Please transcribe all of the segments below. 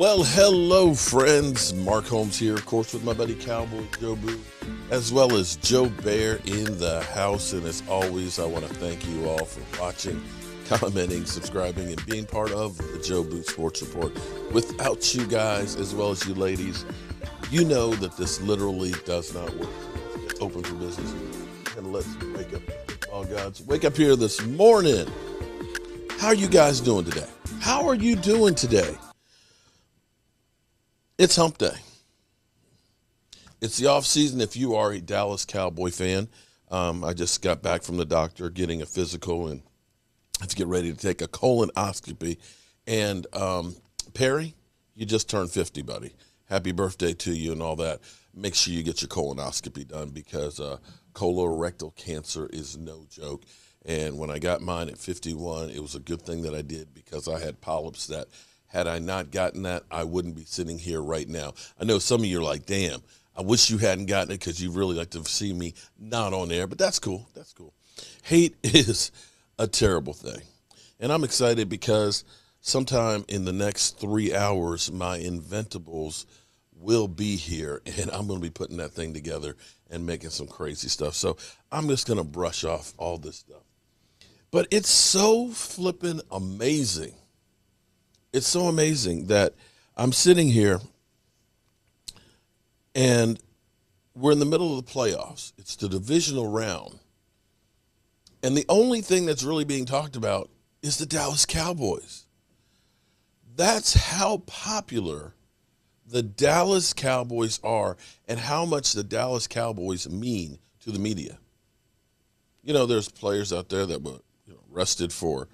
Well, hello, friends. Mark Holmes here, of course, with my buddy Cowboy Joe Boo, as well as Joe Bear in the house. And as always, I want to thank you all for watching, commenting, subscribing, and being part of the Joe Boo Sports Report. Without you guys, as well as you ladies, you know that this literally does not work. It's open for business. And let's wake up. All gods, wake up here this morning. How are you guys doing today? How are you doing today? It's hump day. It's the offseason if you are a Dallas Cowboy fan. I just got back from the doctor getting a physical and I have to get ready to take a colonoscopy. And Perry, you just turned 50, buddy. Happy birthday to you and all that. Make sure you get your colonoscopy done because colorectal cancer is no joke. And when I got mine at 51, it was a good thing that I did because I had polyps that had I not gotten that, I wouldn't be sitting here right now. I know some of you are like, damn, I wish you hadn't gotten it because you really like to see me not on air, but that's cool. That's cool. Hate is a terrible thing. And I'm excited because sometime in the next 3 hours, my Inventables will be here, and I'm going to be putting that thing together and making some crazy stuff. So I'm just going to brush off all this stuff. But it's so flippin' amazing. It's so amazing that I'm sitting here and we're in the middle of the playoffs. It's the divisional round. And the only thing that's really being talked about is the Dallas Cowboys. That's how popular the Dallas Cowboys are and how much the Dallas Cowboys mean to the media. You know, there's players out there that were arrested for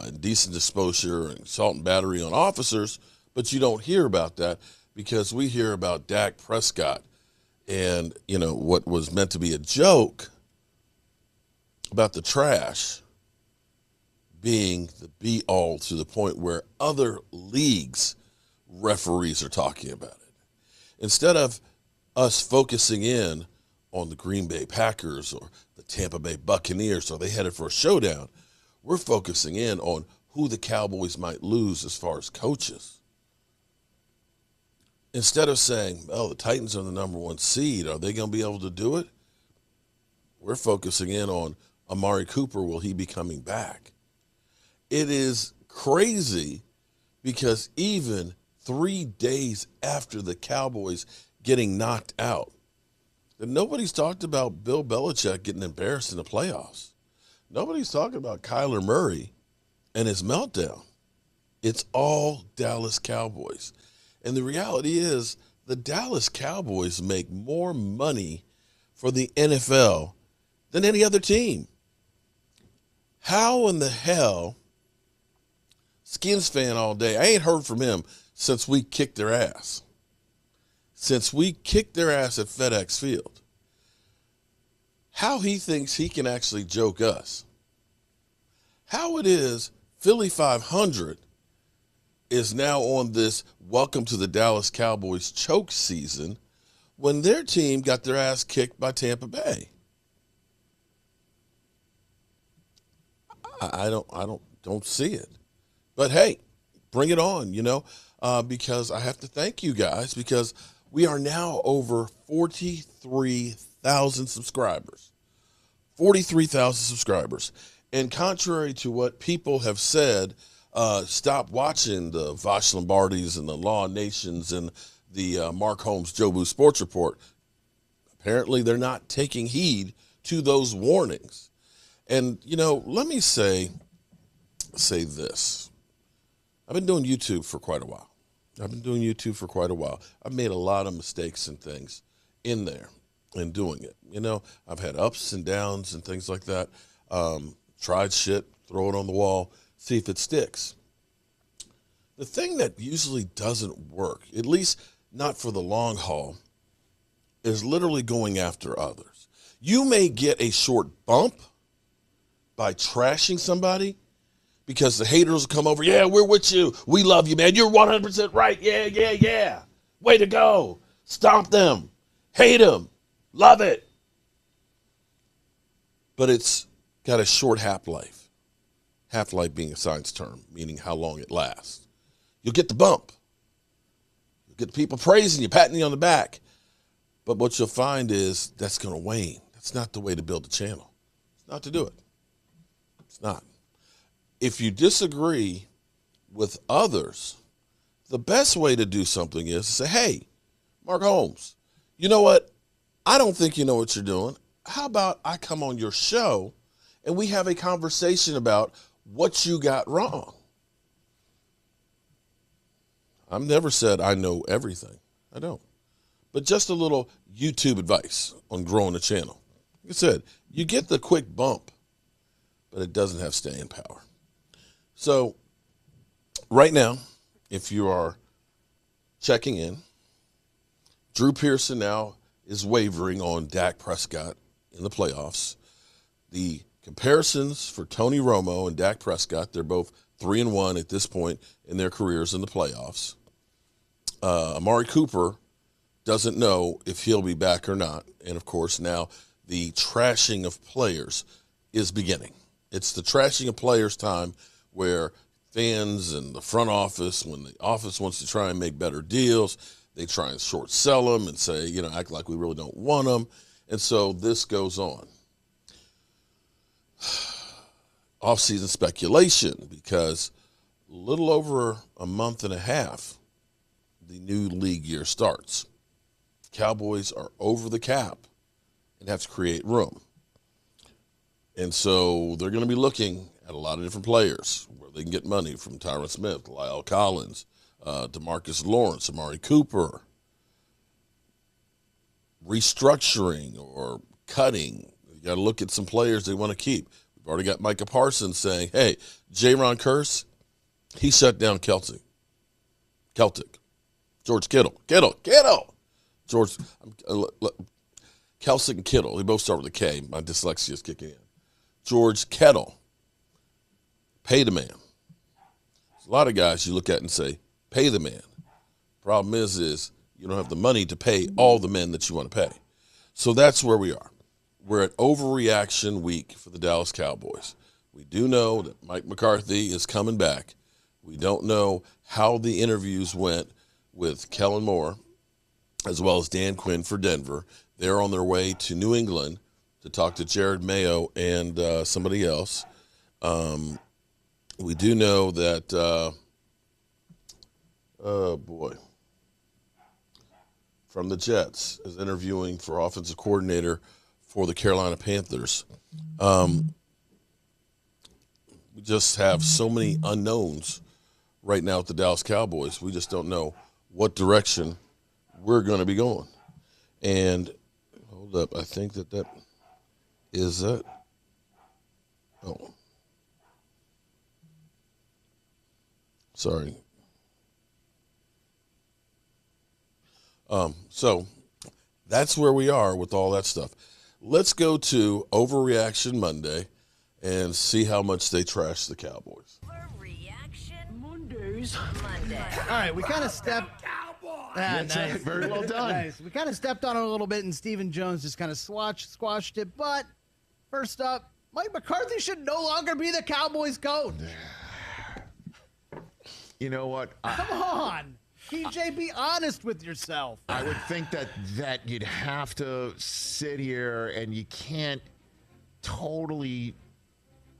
indecent exposure and assault and battery on officers, but you don't hear about that because we hear about Dak Prescott and, what was meant to be a joke about the trash being the be-all to the point where other leagues' referees are talking about it. Instead of us focusing in on the Green Bay Packers or the Tampa Bay Buccaneers, are they headed for a showdown? We're focusing in on who the Cowboys might lose as far as coaches. Instead of saying, oh, the Titans are the number one seed, are they going to be able to do it? We're focusing in on Amari Cooper, will he be coming back? It is crazy because even 3 days after the Cowboys getting knocked out, that nobody's talked about Bill Belichick getting embarrassed in the playoffs. Nobody's talking about Kyler Murray and his meltdown. It's all Dallas Cowboys. And the reality is the Dallas Cowboys make more money for the NFL than any other team. How in the hell, Skins fan all day, I ain't heard from him since we kicked their ass. Since we kicked their ass at FedEx Field. How he thinks he can actually joke us. How it is Philly 500 is now on this welcome to the Dallas Cowboys choke season when their team got their ass kicked by Tampa Bay. I don't see it. But hey, bring it on, because I have to thank you guys because we are now over 43,000 subscribers. 43,000 subscribers. And contrary to what people have said, stop watching the Vosh Lombardis and the Law Nations and the Mark Holmes Joe Boo Sports Report. Apparently they're not taking heed to those warnings. And, let me say this. I've been doing YouTube for quite a while. I've made a lot of mistakes and things in there in doing it. I've had ups and downs and things like that. Tried shit, throw it on the wall, see if it sticks. The thing that usually doesn't work, at least not for the long haul, is literally going after others. You may get a short bump by trashing somebody because the haters will come over. Yeah, we're with you. We love you, man. You're 100% right. Yeah. Way to go. Stomp them. Hate them. Love it. But it's got a short half-life. Half-life being a science term, meaning how long it lasts. You'll get the bump. get people praising you, patting you on the back. But what you'll find is that's going to wane. That's not the way to build a channel. It's not to do it. It's not. If you disagree with others, the best way to do something is to say, hey, Mark Holmes, you know what? I don't think you know what you're doing. How about I come on your show and we have a conversation about what you got wrong? I've never said I know everything. I don't. But just a little YouTube advice on growing a channel. Like I said, you get the quick bump, but it doesn't have staying power. So right now, if you are checking in, Drew Pearson now is wavering on Dak Prescott in the playoffs. The comparisons for Tony Romo and Dak Prescott, they're both 3-1 at this point in their careers in the playoffs. Amari Cooper doesn't know if he'll be back or not. And, of course, now the trashing of players is beginning. It's the trashing of players time where fans and the front office, when the office wants to try and make better deals, they try and short sell them and say, act like we really don't want them. And so this goes on. Offseason speculation, because a little over a month and a half, the new league year starts. Cowboys are over the cap and have to create room. And so they're going to be looking at a lot of different players where they can get money, from Tyron Smith, Lyle Collins, DeMarcus Lawrence, Amari Cooper. Restructuring or cutting. You got to look at some players they want to keep. We've already got Micah Parsons saying, hey, Jaron Kearse, he shut down Celtic. George Kittle. George, Kelsick and Kittle. They both start with a K. My dyslexia is kicking in. George Kittle. Pay the man. There's a lot of guys you look at and say, pay the man. Problem is you don't have the money to pay all the men that you want to pay. So that's where we are. We're at overreaction week for the Dallas Cowboys. We do know that Mike McCarthy is coming back. We don't know how the interviews went with Kellen Moore as well as Dan Quinn for Denver. They're on their way to New England to talk to Jared Mayo and somebody else. We do know that, from the Jets is interviewing for offensive coordinator for the Carolina Panthers. We just have so many unknowns right now at the Dallas Cowboys. We just don't know what direction we're going to be going. And hold up, I think that is it. Oh, sorry. So that's where we are with all that stuff. Let's go to Overreaction Monday and see how much they trash the Cowboys. Overreaction Mondays. All right, we kind of stepped. Nice. Very well done. Nice. We kind of stepped on it a little bit, and Stephen Jones just kind of squashed it. But first up, Mike McCarthy should no longer be the Cowboys coach. You know what? Come on. TJ, be honest with yourself. I would think that you'd have to sit here and you can't totally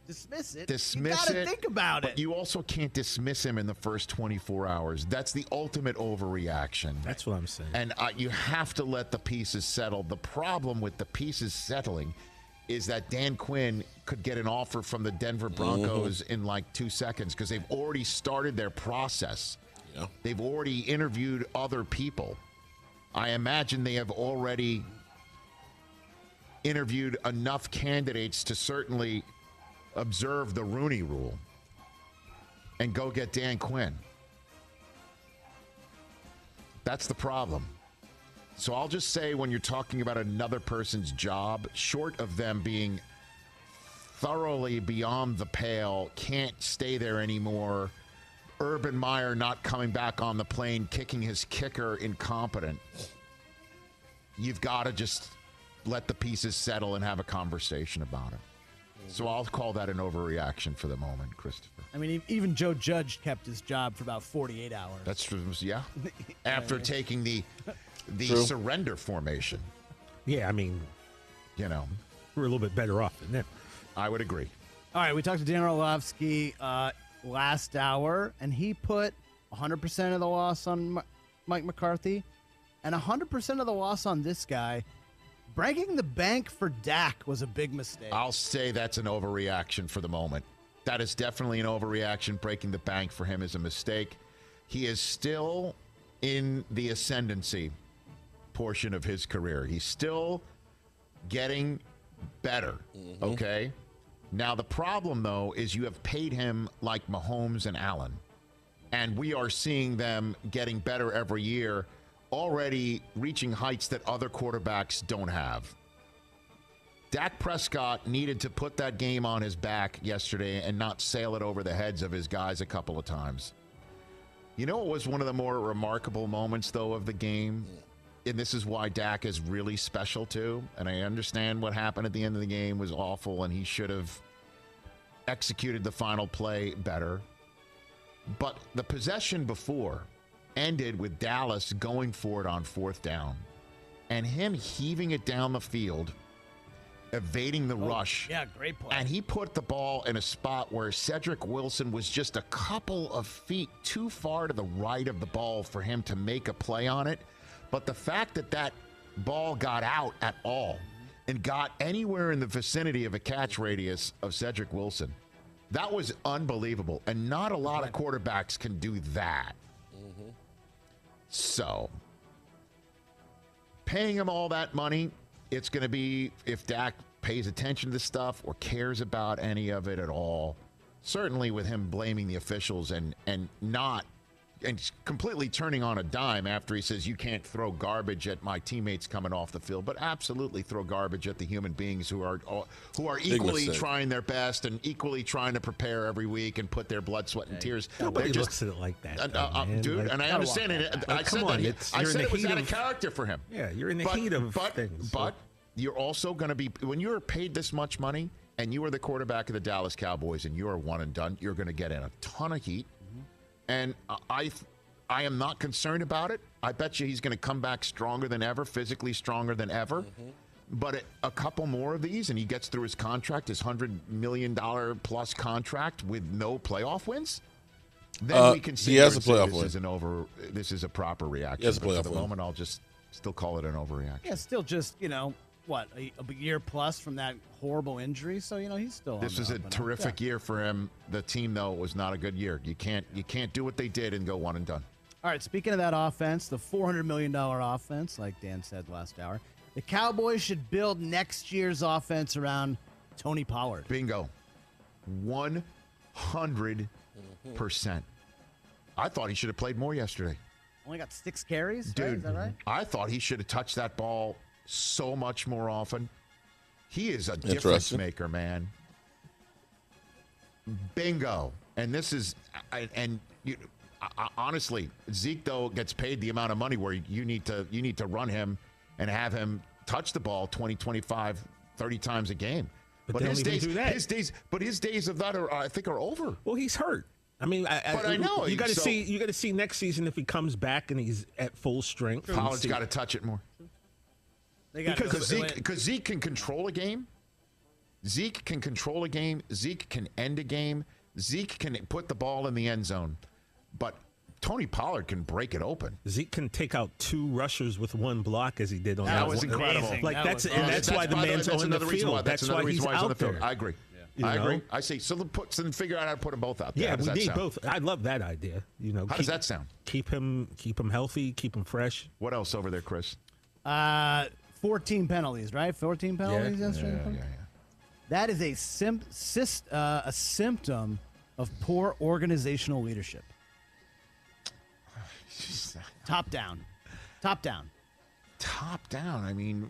dismiss it. You gotta think about it. You also can't dismiss him in the first 24 hours. That's the ultimate overreaction. That's what I'm saying. And you have to let the pieces settle. The problem with the pieces settling is that Dan Quinn could get an offer from the Denver Broncos in like 2 seconds because they've already started their process. Yeah. They've already interviewed other people. I imagine they have already interviewed enough candidates to certainly observe the Rooney Rule and go get Dan Quinn. That's the problem. So I'll just say, when you're talking about another person's job, short of them being thoroughly beyond the pale, can't stay there anymore, Urban Meyer not coming back on the plane, kicking his kicker incompetent, you've got to just let the pieces settle and have a conversation about it. So I'll call that an overreaction for the moment, Christopher. I mean, even Joe Judge kept his job for about 48 hours. That's true, yeah. After taking the surrender formation. Yeah, I mean, we're a little bit better off than them. I would agree. All right, we talked to Dan Orlovsky last hour, and he put 100% of the loss on Mike McCarthy and 100% of the loss on this guy. Breaking the bank for Dak was a big mistake. I'll say that's an overreaction for the moment. That is definitely an overreaction. Breaking the bank for him is a mistake. He is still in the ascendancy portion of his career. He's still getting better, okay? Now, the problem, though, is you have paid him like Mahomes and Allen, and we are seeing them getting better every year, already reaching heights that other quarterbacks don't have. Dak Prescott needed to put that game on his back yesterday and not sail it over the heads of his guys a couple of times. You know what was one of the more remarkable moments, though, of the game? And this is why Dak is really special, too. And I understand what happened at the end of the game was awful, and he should have executed the final play better. But the possession before ended with Dallas going for it on 4th down and him heaving it down the field, evading the rush. Yeah, great play. And he put the ball in a spot where Cedric Wilson was just a couple of feet too far to the right of the ball for him to make a play on it. But the fact that that ball got out at all and got anywhere in the vicinity of a catch radius of Cedric Wilson, that was unbelievable. And not a lot of quarterbacks can do that. So, paying him all that money, it's going to be, if Dak pays attention to this stuff or cares about any of it at all, certainly with him blaming the officials and completely turning on a dime after he says you can't throw garbage at my teammates coming off the field, but absolutely throw garbage at the human beings who are equally trying their best and equally trying to prepare every week and put their blood, sweat, and tears. Nobody looks at it like that, dude. Like, and I understand it. I said it was out of character for him. Yeah, you're in the heat of things. But you're also going to be, when you're paid this much money and you are the quarterback of the Dallas Cowboys and you are one and done, you're going to get in a ton of heat. And I am not concerned about it. I bet you he's going to come back stronger than ever, physically stronger than ever. But a couple more of these, and he gets through his contract, his $100 million plus contract with no playoff wins. Then we can see he has a playoff win. This is a proper reaction. He has a but playoff for the moment, I'll just still call it an overreaction. Yeah, still just, a year plus from that horrible injury. So, he's still This was a terrific year for him. The team, though, was not a good year. You can't do what they did and go one and done. All right, speaking of that offense, the $400 million offense, like Dan said last hour, the Cowboys should build next year's offense around Tony Pollard. Bingo. 100%. I thought he should have played more yesterday. Only got 6 carries? Dude, right? Is that right? I thought he should have touched that ball so much more often. He is a difference maker, man. Bingo. And this is, honestly, Zeke, though, gets paid the amount of money where you need to run him and have him touch the ball 20, 25, 30 times a game. But his days of that I think are over. Well, he's hurt. I mean, I know you got to see. You got to see next season if he comes back and he's at full strength. Pollard's got to touch it more. Because Zeke can control a game. Zeke can control a game. Zeke can end a game. Zeke can put the ball in the end zone. But Tony Pollard can break it open. Zeke can take out 2 rushers with 1 block, as he did on that was incredible. Like that's why the man's on the field. That's why he's out there. I agree. I agree. I say so. Figure out how to put them both out there. Yeah, we need both. I love that idea. How does that sound? Keep him healthy. Keep him fresh. What else over there, Chris? 14 penalties, right? 14 penalties yesterday. Yeah. That is a symptom of poor organizational leadership. Top down. I mean,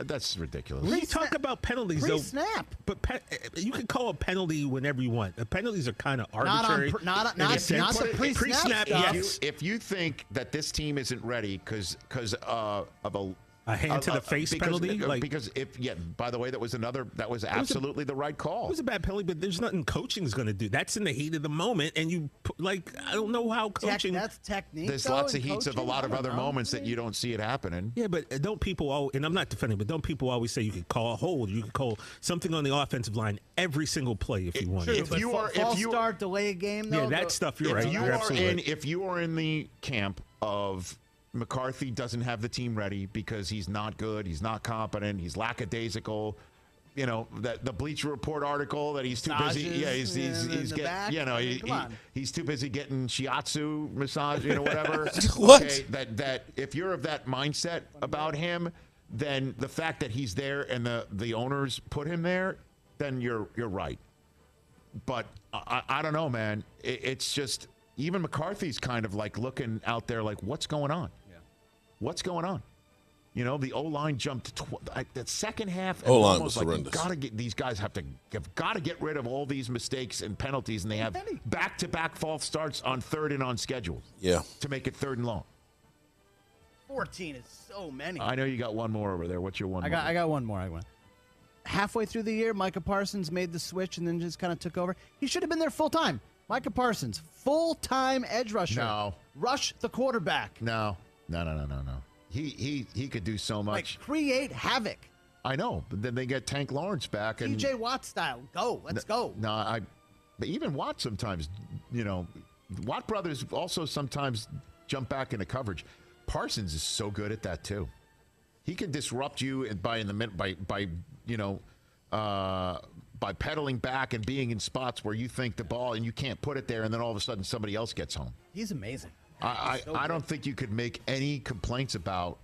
that's ridiculous. When you talk about penalties, though, snap. But you can call a penalty whenever you want. The penalties are kind of arbitrary. Not the pre-snap stuff. If you think that this team isn't ready because of a A hand to the face penalty? By the way, that was absolutely the right call. It was a bad penalty, but there's nothing coaching is going to do. That's in the heat of the moment, and I don't know how coaching. That's technique. There's lots of heats of a lot of other moments that you don't see it happening. Yeah, but don't people and I'm not defending, but don't people always say you could call a hold, you could call something on the offensive line every single play if you want. True, if you start, delay a game, though. Yeah, that stuff, you're right. If you are in the camp of McCarthy doesn't have the team ready because he's not good, he's not competent, he's lackadaisical. You know, the Bleacher Report article that he's too busy. Yeah, he's too busy getting shiatsu massage, whatever. What? Okay, that if you're of that mindset about him, then the fact that he's there and the owners put him there, then you're right. But I don't know, man. It's just even McCarthy's kind of like looking out there like, what's going on? What's going on? The O-line jumped that second half. O-line was horrendous. These guys have got to get rid of all these mistakes and penalties, and they have back-to-back false starts on third and on schedule. Yeah. To make it third and long. 14 is so many. I know you got one more over there. What's your one? I got one more. Halfway through the year, Micah Parsons made the switch and then just kind of took over. He should have been there full time. Micah Parsons, full-time edge rusher. No. Rush the quarterback. No. He could do so much. Create havoc. I know, but then they get Tank Lawrence back. And TJ Watt style. Go. Let's go. No, but even Watt sometimes, Watt brothers also sometimes jump back into coverage. Parsons is so good at that too. He can disrupt you by pedaling back and being in spots where you think the ball and you can't put it there, and then all of a sudden somebody else gets home. He's amazing. I don't think you could make any complaints about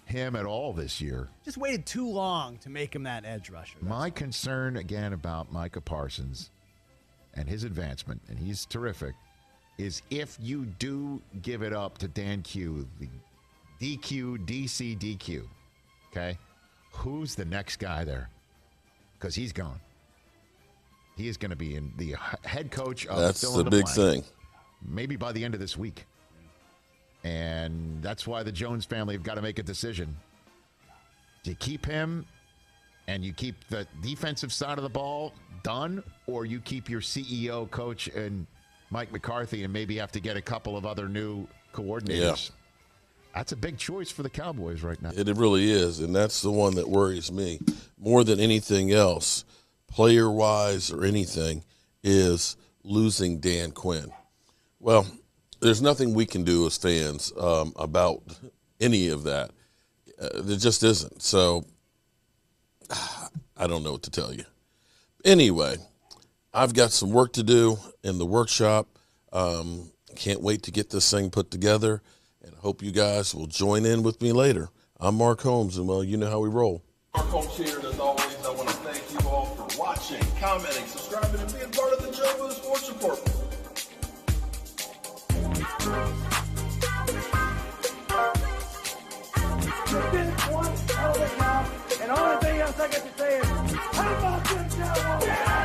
him at all this year. Just waited too long to make him that edge rusher. My concern, again, about Micah Parsons and his advancement, and he's terrific, is if you do give it up to Dan Q, the DC DQ, okay, who's the next guy there? Because he's gone. He is going to be in the head coach of That's the big thing. Maybe by the end of this week. And that's why the Jones family have got to make a decision. Do you keep him and you keep the defensive side of the ball done, or you keep your CEO, coach, and Mike McCarthy and maybe have to get a couple of other new coordinators? Yeah. That's a big choice for the Cowboys right now. It really is, and that's the one that worries me more than anything else, player-wise or anything, is losing Dan Quinn. Well, there's nothing we can do as fans about any of that. There just isn't. So I don't know what to tell you. Anyway, I've got some work to do in the workshop. Can't wait to get this thing put together, and hope you guys will join in with me later. I'm Mark Holmes, and, well, you know how we roll. Mark Holmes here, and as always, I want to thank you all for watching, commenting, subscribing, and being part of the Joe Boo Sports Report. You did one hell of a job, and the only thing else I got to say is, how about this, Cowboys?